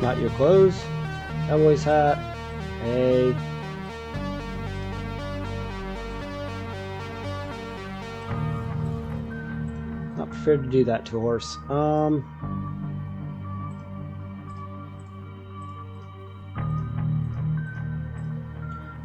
Not your clothes. Cowboy's hat. Hey. Not prepared to do that to a horse.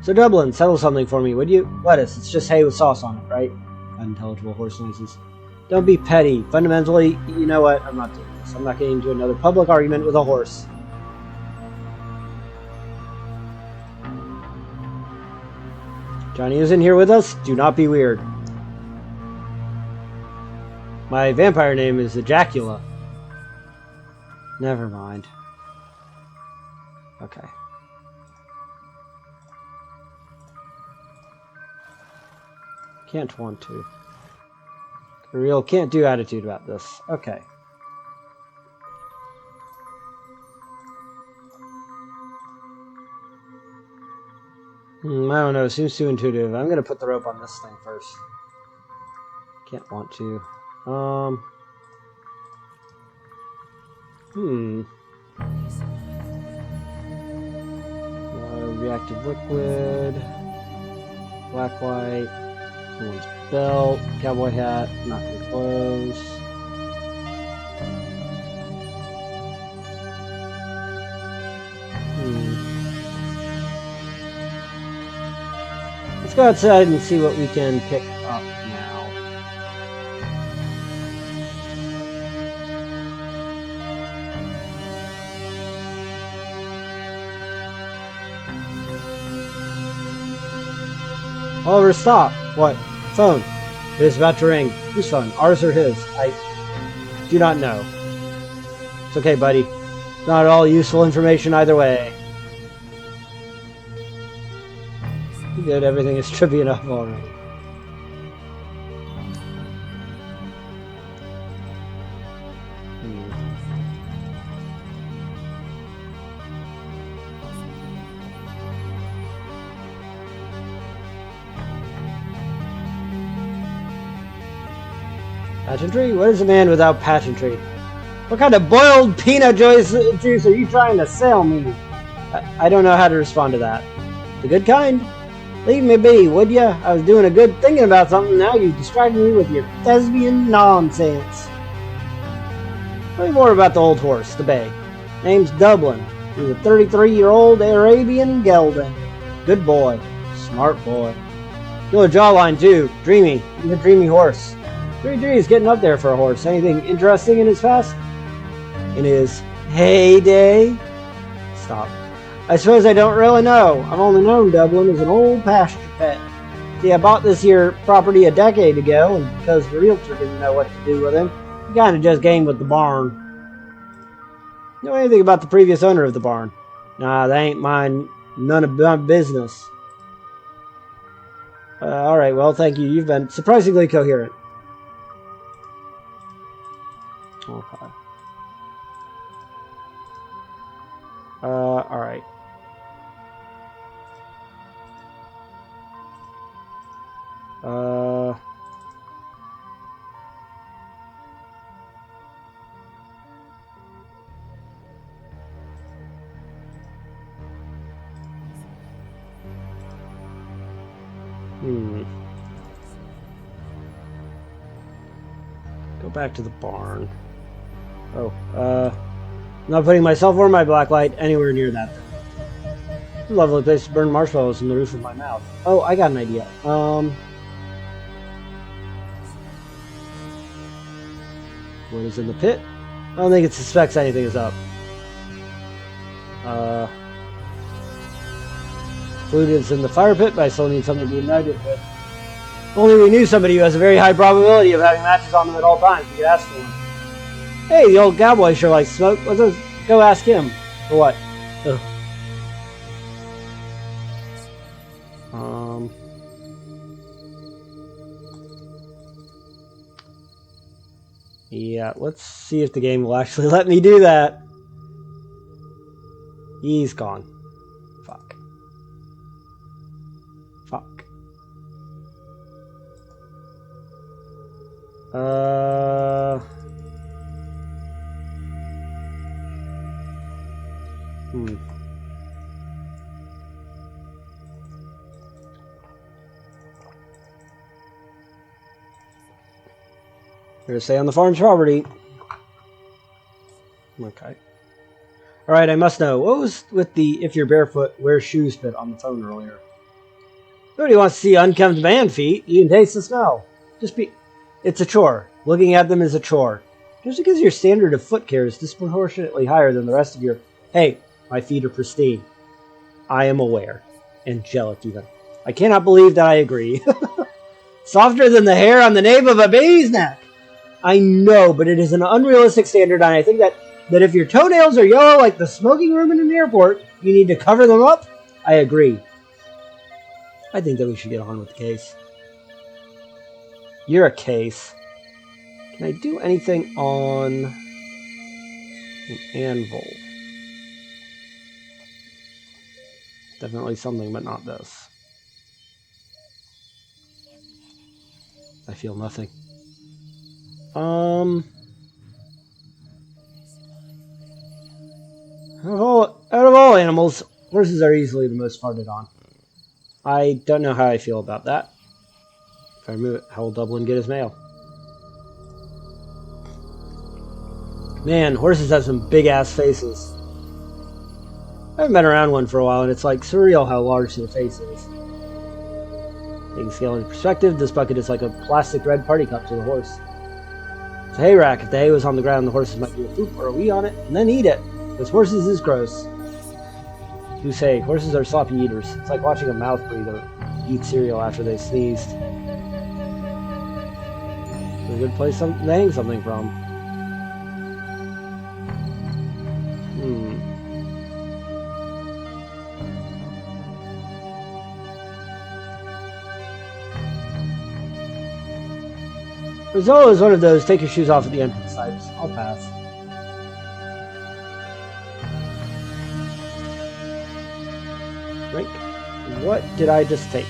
So Dublin, settle something for me, would you? Lettuce, it's just hay with sauce on it, right? Unintelligible horse noises. Don't be petty. Fundamentally, you know what? I'm not doing this. I'm not getting into another public argument with a horse. Johnny isn't here with us. Do not be weird. My vampire name is Ejacula. Never mind. Okay. Can't want to. A real can't do attitude about this. Okay. I don't know. Seems too intuitive. I'm gonna put the rope on this thing first. Can't want to. Reactive liquid. Black light. Someone's belt. Cowboy hat. Not your clothes. Let's go outside and see what we can pick up now. Oliver, stop! What? Phone. It is about to ring. Whose phone? Ours or his? I do not know. It's okay, buddy. Not all useful information either way. Good, everything is trippy enough already. Pageantry? What is a man without pageantry? What kind of boiled peanut juice are you trying to sell me? I don't know how to respond to that. The good kind? Leave me be, would ya? I was doing a good thinking about something, now you distracted me with your thespian nonsense. Tell me more about the old horse, the bay. Name's Dublin. He's a 33-year-old Arabian gelding. Good boy. Smart boy. Killer jawline, too. Dreamy. He's a dreamy horse. 33 is getting up there for a horse. Anything interesting in his past? In his heyday? Stop. I suppose I don't really know. I've only known Dublin as an old pasture pet. See, I bought this here property a decade ago, and because the realtor didn't know what to do with him, he kind of just gained with the barn. Know anything about the previous owner of the barn? Nah, that ain't mine. None of my business. Alright, well, thank you. You've been surprisingly coherent. Okay. Alright. Go back to the barn. Oh, I'm not putting myself or my blacklight anywhere near that thing. It's a lovely place to burn marshmallows in the roof of my mouth. Oh, I got an idea. What is in the pit? I don't think it suspects anything is up. Food is in the fire pit, but I still need something to ignite it with. If only we knew somebody who has a very high probability of having matches on them at all times. We could ask for one. Hey, the old cowboy sure likes smoke. Let's go ask him. For what? Ugh. Yeah, let's see if the game will actually let me do that. He's gone. Fuck. Fuck. We're gonna stay on the farm's property. Okay. Alright, I must know. What was with the if you're barefoot, wear shoes bit on the phone earlier? Nobody wants to see unkempt man feet. You can taste the smell. It's a chore. Looking at them is a chore. Just because your standard of foot care is disproportionately higher than the rest of your... Hey, my feet are pristine. I am aware. Angelic, even. I cannot believe that I agree. Softer than the hair on the nape of a baby's neck. I know, but it is an unrealistic standard, and I think that if your toenails are yellow like the smoking room in an airport, you need to cover them up. I agree. I think that we should get on with the case. You're a case. Can I do anything on an anvil? Definitely something, but not this. I feel nothing. Out of all animals, horses are easily the most farted on. I don't know how I feel about that. If I remove it, how will Dublin get his mail? Man, horses have some big-ass faces. I haven't been around one for a while, and it's like surreal how large their face is. Taking scale into perspective, this bucket is like a plastic red party cup to the horse. It's a hay rack. If the hay was on the ground, the horses might do a poop or a wee on it, and then eat it. Because horses is gross. You say, horses are sloppy eaters. It's like watching a mouth breather eat cereal after they sneezed. It's a good place to hang something from. Rizzola is one of those take your shoes off at the entrance types. I'll pass. Drink. What did I just take?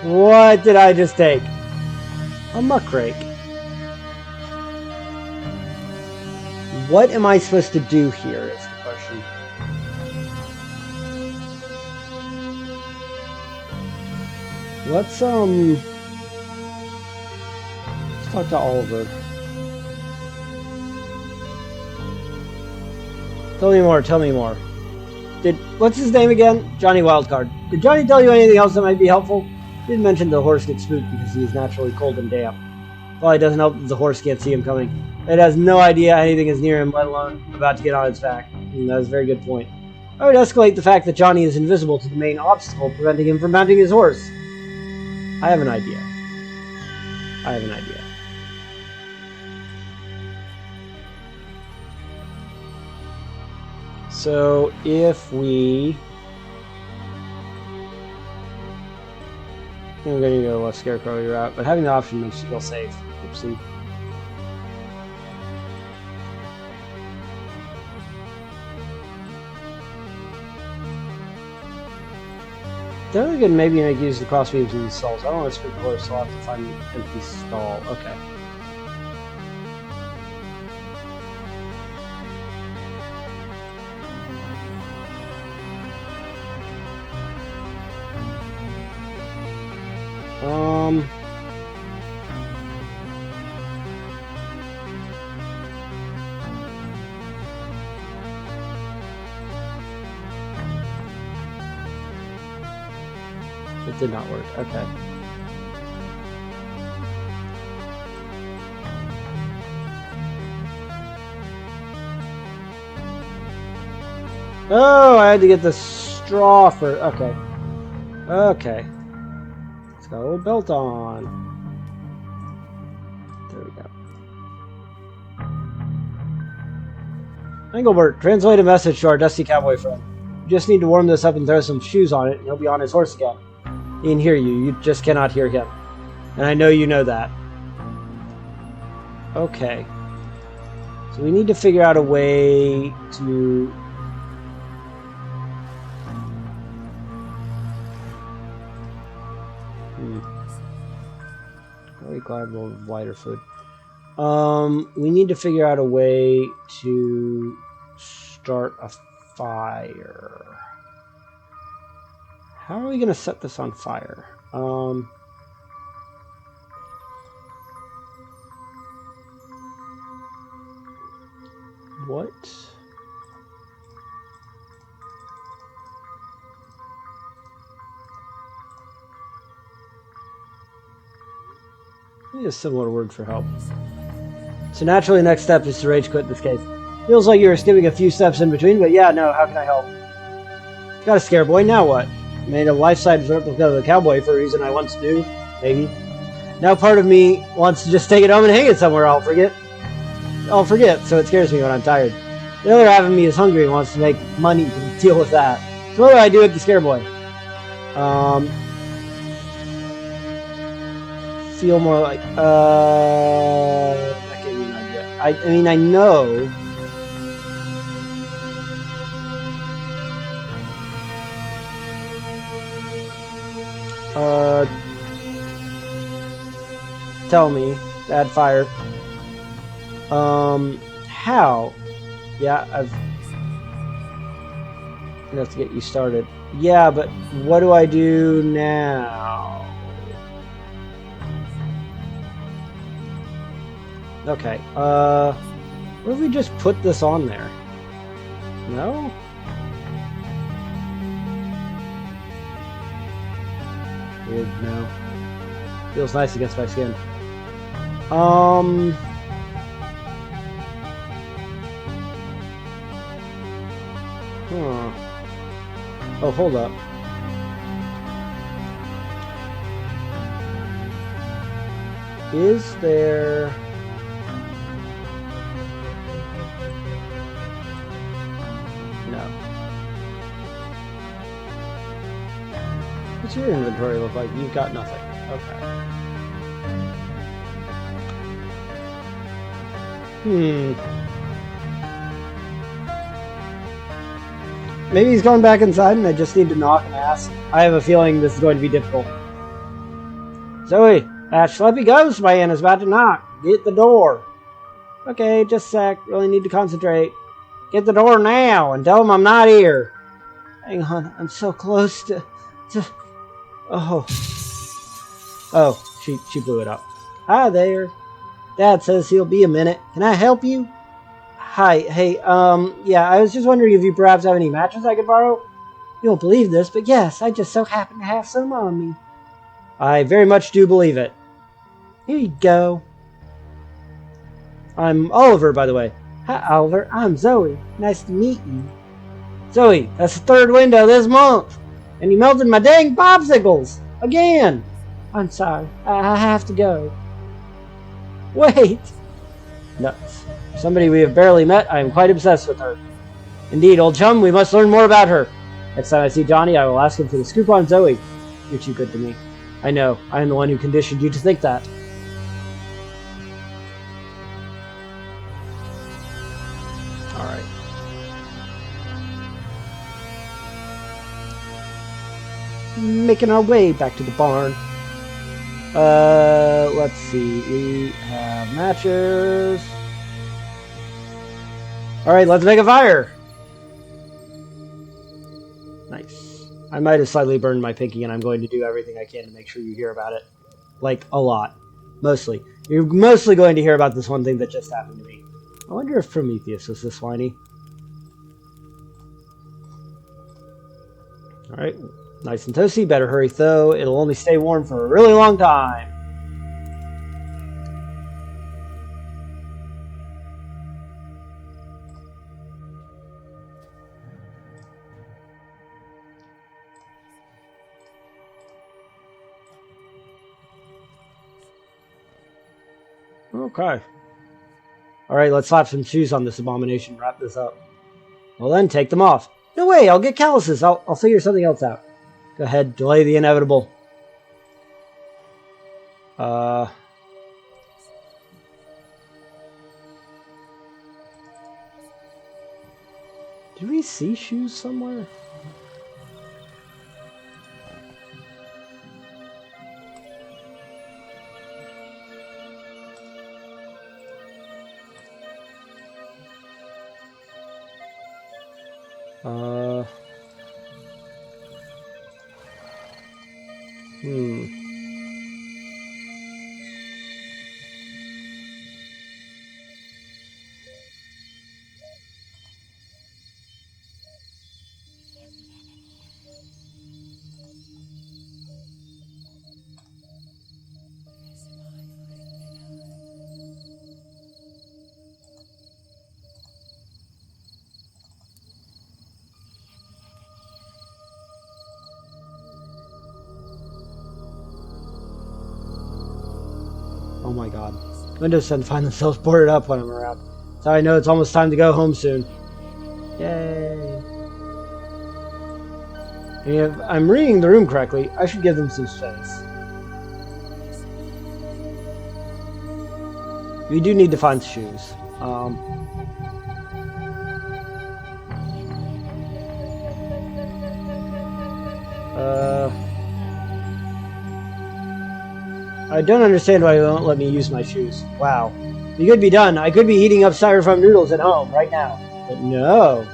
What did I just take? A muckrake. What am I supposed to do here is the question. Let's talk to Oliver. Tell me more, tell me more. What's his name again? Johnny Wildcard. Did Johnny tell you anything else that might be helpful? He didn't mention the horse gets spooked because he is naturally cold and damp. Probably doesn't help that the horse can't see him coming. It has no idea anything is near him, let alone about to get on its back. That was a very good point. I would escalate the fact that Johnny is invisible to the main obstacle preventing him from mounting his horse. I have an idea. So, if we... I'm going to go left Scarecrow your route, but having the option makes you feel safe. Oopsie. Definitely good maybe make use of the crossbeams in these stalls. I don't want to screw the horse, so I'll have to find an empty stall. Okay. It did not work. Okay. Oh, I had to get the straw for... Okay. Okay. Let's got a little belt on. There we go. Engelbert, translate a message to our dusty cowboy friend. You just need to warm this up and throw some shoes on it, and he'll be on his horse again. He can hear you. You just cannot hear him. And I know you know that. Okay. So we need to figure out a way to... Very glad we'll have lighter food. We need to figure out a way to start a fire. How are we going to set this on fire? What? I need a similar word for help. So naturally, next step is to rage quit in this case. Feels like you were skipping a few steps in between, but yeah, no, how can I help? Got a scare boy, now what? Made a life-size replica of the cowboy for a reason I once knew, maybe. Now part of me wants to just take it home and hang it somewhere I'll forget, so it scares me when I'm tired. The other half of me is hungry and wants to make money to deal with that. So what do I do with the scare boy? Feel more like, that gave me an idea. I mean, I know. Tell me, add fire. How? Yeah, I'm gonna have to get you started. Yeah, but what do I do now? Okay, what if we just put this on there? No? Weird, no. Feels nice against my skin. Oh, hold up. Is there... No. What's your inventory look like? You've got nothing. Okay. Maybe he's going back inside and I just need to knock and ask. I have a feeling this is going to be difficult. Zoe, that schleppy ghost man is about to knock. Get the door. Okay, just a sec. Really need to concentrate. Get the door now and tell him I'm not here. Hang on, I'm so close to... Oh. Oh, she blew it up. Hi there. Dad says he'll be a minute. Can I help you? Hi, hey, yeah, I was just wondering if you perhaps have any matches I could borrow? You won't believe this, but yes, I just so happen to have some on me. I very much do believe it. Here you go. I'm Oliver, by the way. Hi, Oliver. I'm Zoe. Nice to meet you. Zoe, that's the third window this month. And you melted my dang popsicles. Again. I'm sorry. I have to go. Wait. Nuts. Somebody we have barely met, I am quite obsessed with her. Indeed, old chum, we must learn more about her. Next time I see Johnny, I will ask him for the scoop on Zoe. You're too good to me. I know. I am the one who conditioned you to think that. Alright. Making our way back to the barn. Let's see. We have matches. Alright, let's make a fire! Nice. I might have slightly burned my pinky, and I'm going to do everything I can to make sure you hear about it. Like, a lot. Mostly. You're mostly going to hear about this one thing that just happened to me. I wonder if Prometheus was this whiny. Alright. Nice and toasty. Better hurry, though. It'll only stay warm for a really long time. Okay. Alright, let's slap some shoes on this abomination and wrap this up. Well then, take them off. No way, I'll get calluses. I'll figure something else out. Go ahead, delay the inevitable. Did we see shoes somewhere? Uh... Oh my god. Windows 10 find themselves boarded up when I'm around. So I know it's almost time to go home soon. Yay. And if I'm reading the room correctly, I should give them some space. We do need to find shoes. I don't understand why they won't let me use my shoes. Wow. It could be done. I could be heating up styrofoam noodles at home right now. But no.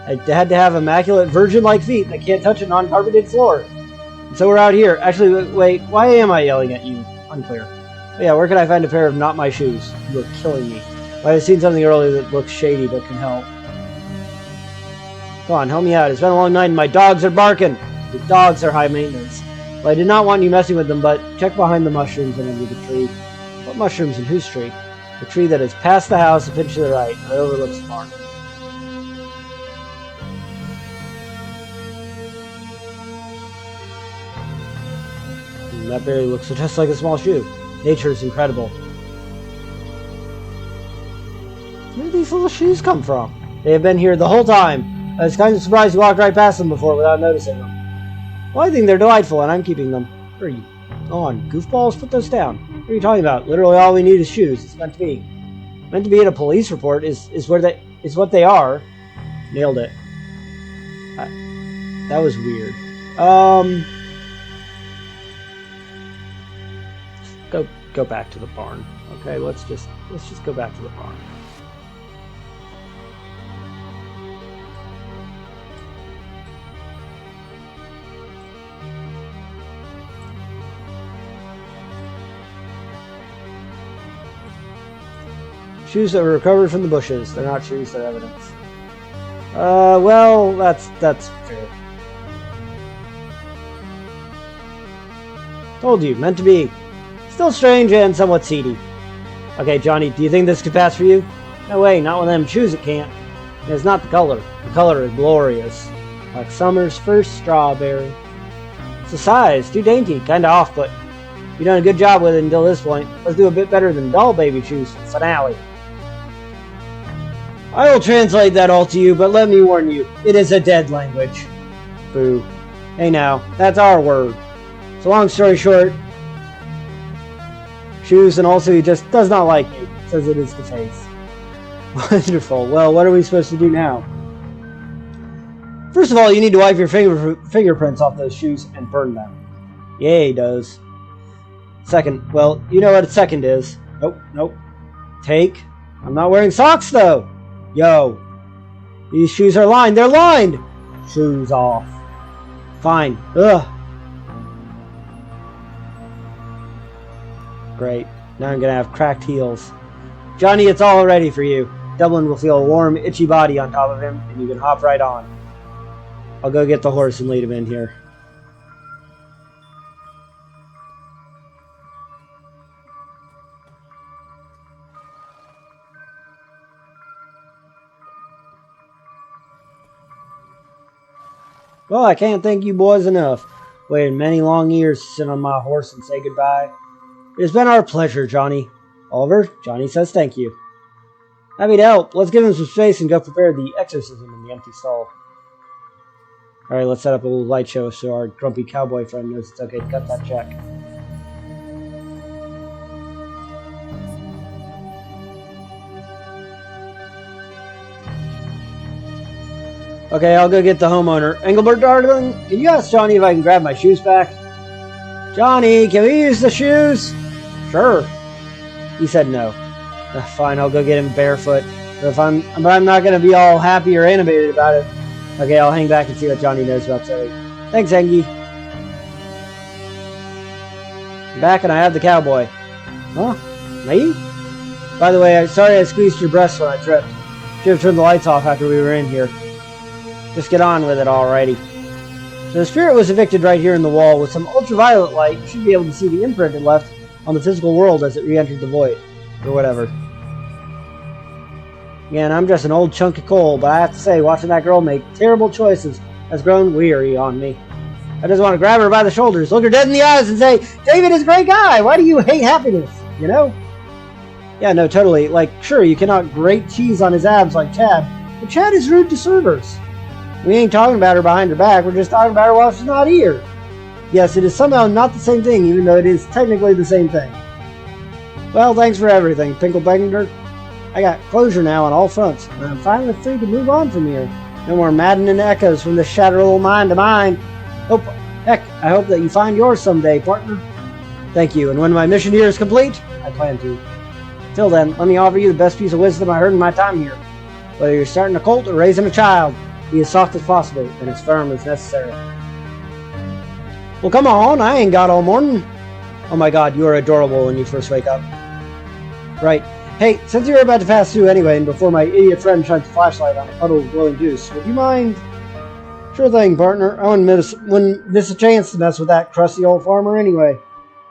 I had to have immaculate virgin-like feet and I can't touch a non-carpeted floor. And so we're out here. Actually, wait. Why am I yelling at you? Unclear. But yeah, where can I find a pair of not my shoes? You are killing me. I've seen something earlier that looks shady but can help. Come on, help me out. It's been a long night and my dogs are barking. The dogs are high maintenance. Well, I did not want you messing with them, but check behind the mushrooms and under the tree. What mushrooms and whose tree? The tree that is past the house, a pinch to the right, and it overlooks the barn. That berry looks just like a small shoe. Nature is incredible. Where did these little shoes come from? They have been here the whole time. I was kind of surprised you walked right past them before without noticing them. Well, I think they're delightful, and I'm keeping them. Where are you? Go on, goofballs, put those down. What are you talking about? Literally all we need is shoes. It's meant to be. Meant to be in a police report is what they are. Nailed it. That was weird. Go back to the barn. Okay, let's just go back to the barn. Shoes that were recovered from the bushes. They're not shoes, they're evidence. Well, that's fair. Told you, meant to be. Still strange and somewhat seedy. Okay, Johnny, do you think this could pass for you? No way, not with them shoes it can't. And it's not the color. The color is glorious. Like summer's first strawberry. It's the size, too dainty, kinda off, but you've done a good job with it until this point. Let's do a bit better than doll baby shoes for the finale. I will translate that all to you, but let me warn you, it is a dead language. Boo. Hey now, that's our word. So long story short, shoes, and also he just does not like you. Says it is the face. Wonderful. Well, what are we supposed to do now? First of all, you need to wipe your fingerprints off those shoes and burn them. Yeah, he does. Second, well, you know what a second is. Nope. Take. I'm not wearing socks, though. Yo. These shoes are lined. They're lined. Shoes off. Fine. Ugh. Great. Now I'm gonna have cracked heels. Johnny, it's all ready for you. Dublin will feel a warm, itchy body on top of him, and you can hop right on. I'll go get the horse and lead him in here. Well, I can't thank you boys enough. Waited many long years to sit on my horse and say goodbye. It has been our pleasure, Johnny. Oliver, Johnny says thank you. Happy to help. Let's give him some space and go prepare the exorcism in the empty stall. Alright, let's set up a little light show so our grumpy cowboy friend knows it's okay to cut that check. Okay, I'll go get the homeowner. Engelbert, darling, can you ask Johnny if I can grab my shoes back? Johnny, can we use the shoes? Sure. He said no. Fine, I'll go get him barefoot. But I'm not going to be all happy or animated about it. Okay, I'll hang back and see what Johnny knows about Zoe. Thanks, Engie. I'm back and I have the cowboy. Huh? Me? By the way, sorry I squeezed your breast when I tripped. Should have turned the lights off after we were in here. Just get on with it, alrighty. So the spirit was evicted right here in the wall. With some ultraviolet light, you should be able to see the imprint it left on the physical world as it re-entered the void. Or whatever. Again, I'm just an old chunk of coal, but I have to say, watching that girl make terrible choices has grown weary on me. I just want to grab her by the shoulders, look her dead in the eyes, and say, David is a great guy! Why do you hate happiness? You know? Yeah, no, totally. Like, sure, you cannot grate cheese on his abs like Chad, but Chad is rude to servers. We ain't talking about her behind her back, we're just talking about her while she's not here. Yes, it is somehow not the same thing, even though it is technically the same thing. Well, thanks for everything, Pinkle Bangender. I got closure now on all fronts, and I'm finally free to move on from here. No more maddening echoes from this shattered little mind to mine. Heck, I hope that you find yours someday, partner. Thank you, and when my mission here is complete, I plan to. Till then, let me offer you the best piece of wisdom I heard in my time here. Whether you're starting a cult or raising a child, be as soft as possible and as firm as necessary. Well, come on, I ain't got all morning. Oh my god, you are adorable when you first wake up. Right. Hey, since you're about to pass through anyway, and before my idiot friend shines a flashlight on a puddle of glowing juice, would you mind? Sure thing, partner. I wouldn't miss a chance to mess with that crusty old farmer anyway.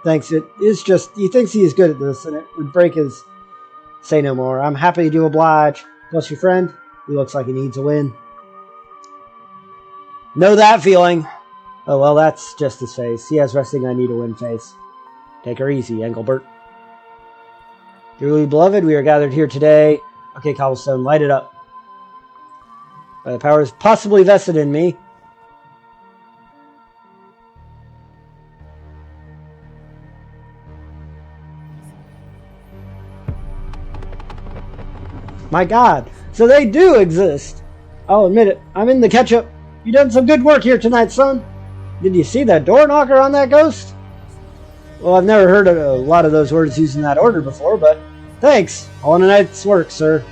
Thanks, it is just, he thinks he is good at this, and it would break his... Say no more. I'm happy to oblige. Plus your friend, he looks like he needs a win. Know that feeling. Oh, well, that's just his face. He has resting I need a win face. Take her easy, Engelbert. Dearly beloved, we are gathered here today. Okay, Cobblestone, light it up. By the powers possibly vested in me. My god, so they do exist. I'll admit it, I'm in the ketchup. You done some good work here tonight, son. Did you see that door knocker on that ghost? Well, I've never heard a lot of those words used in that order before, but thanks. All in a night's work, sir.